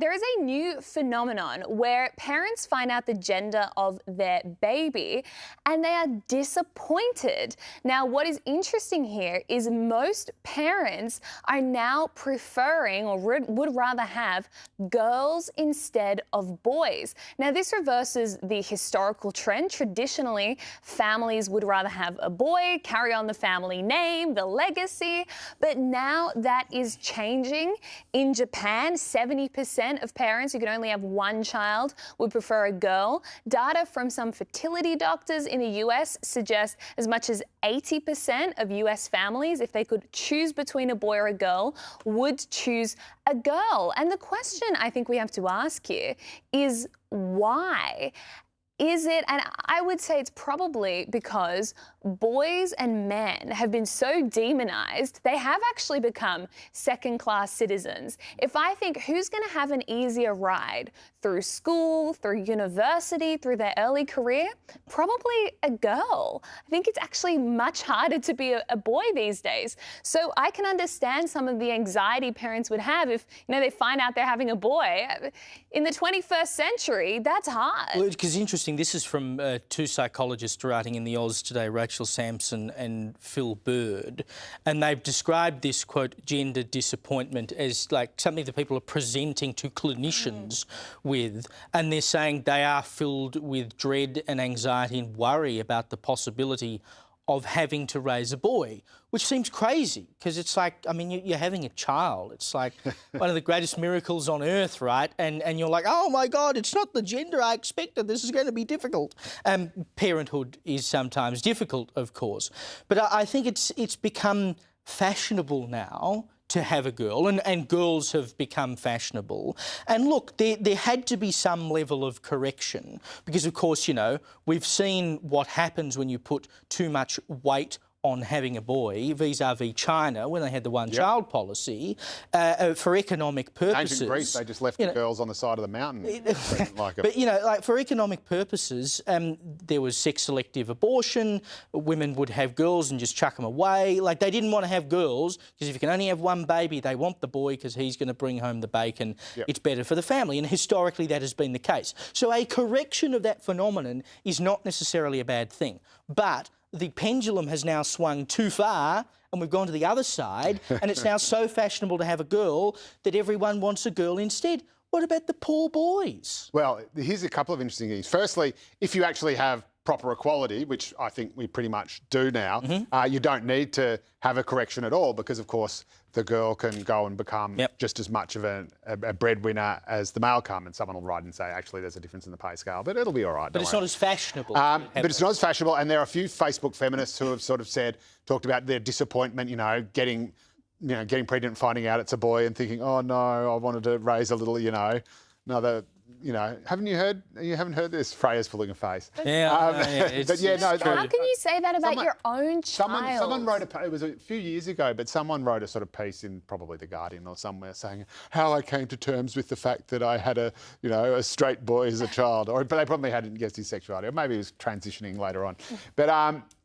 There is a new phenomenon where parents find out the gender of their baby and they are disappointed. Now, what is interesting here is most parents are now preferring or would rather have girls instead of boys. Now, this reverses the historical trend. Traditionally, families would rather have a boy, carry on the family name, the legacy, but now that is changing. In Japan, 70% of parents who can only have one child would prefer a girl. Data from some fertility doctors in the US suggest as much as 80% of US families, if they could choose between a boy or a girl, would choose a girl. And the question I think we have to ask here is why? Is it, and I would say it's probably because boys and men have been so demonized, they have actually become second-class citizens. If I think who's going to have an easier ride through school, through university, through their early career, probably a girl. I think it's actually much harder to be a boy these days. So I can understand some of the anxiety parents would have if, they find out they're having a boy. In the 21st century, that's hard. Well, because interesting, this is from two psychologists writing in the Oz today, Rachel Sampson and Phil Bird, and they've described this, quote, gender disappointment as like something that people are presenting to clinicians with, and they're saying they are filled with dread and anxiety and worry about the possibility of having to raise a boy, which seems crazy because it's like, you're having a child. It's like one of the greatest miracles on earth, right? And you're like, oh my God, it's not the gender I expected. This is going to be difficult. Parenthood is sometimes difficult, of course. But I think it's become fashionable now to have a girl, and girls have become fashionable. And look, there had to be some level of correction because, of course, we've seen what happens when you put too much weight on having a boy, vis-a-vis China, when they had the one-child policy, for economic purposes. Ancient Greece, they just left the girls on the side of the mountain. But, like for economic purposes, there was sex-selective abortion. Women would have girls and just chuck them away. Like, they didn't want to have girls because if you can only have one baby, they want the boy because he's going to bring home the bacon. It's better for the family. And historically, that has been the case. So a correction of that phenomenon is not necessarily a bad thing. But the pendulum has now swung too far and we've gone to the other side and it's now so fashionable to have a girl that everyone wants a girl instead. What about the poor boys? Well, here's a couple of interesting things. Firstly, if you actually have proper equality, which I think we pretty much do now, you don't need to have a correction at all because, of course, the girl can go and become just as much of a breadwinner as the male can, and someone will write and say, actually, there's a difference in the pay scale, but it'll be all right. But it's not as fashionable. But it's not as fashionable, and there are a few Facebook feminists who have sort of talked about their disappointment, getting pregnant and finding out it's a boy and thinking, oh no, I wanted to raise a little, another. Haven't you heard? You haven't heard this? Freya's pulling a face. Yeah, but yeah, no. How can you say that about your own child? Someone wrote it was a few years ago, but someone wrote a sort of piece in probably The Guardian or somewhere saying how I came to terms with the fact that I had a straight boy as a child, but they probably hadn't guessed his sexuality, or maybe he was transitioning later on. But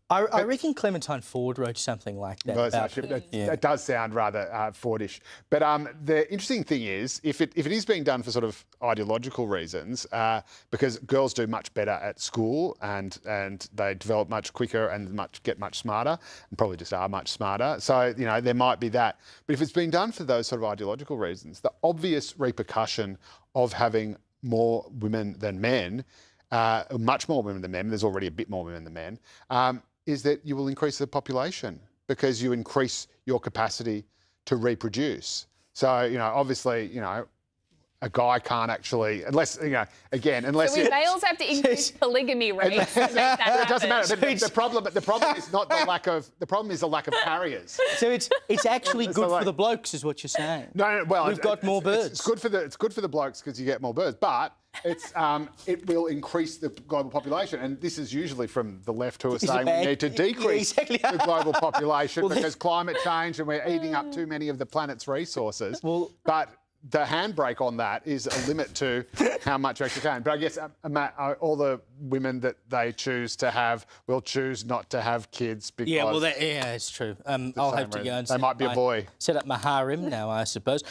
I reckon Clementine Ford wrote something like that. Well, it does sound rather Fordish. But the interesting thing is, if it is being done for sort of ideological reasons, because girls do much better at school and they develop much quicker and get much smarter, and probably just are much smarter. So, there might be that. But if it's being done for those sort of ideological reasons, the obvious repercussion of having more women than men, much more women than men, there's already a bit more women than men, is that you will increase the population because you increase your capacity to reproduce. So, obviously, a guy can't actually, unless, unless... So we males have to increase polygamy rates to make that happen. It doesn't matter. The problem is not the lack of... The problem is the lack of carriers. So it's actually good for the blokes, is what you're saying. No, well... We've got more birds. It's good for the blokes because you get more birds, but... it will increase the global population, and this is usually from the left who are saying we need to decrease the global population because climate change and we're eating up too many of the planet's resources. But the handbrake on that is a limit to how much you actually can. But I guess, Matt, all the women that they choose to have will choose not to have kids because... Yeah, well, it's true. I'll have to go and they might be a boy. Set up my harem now, I suppose.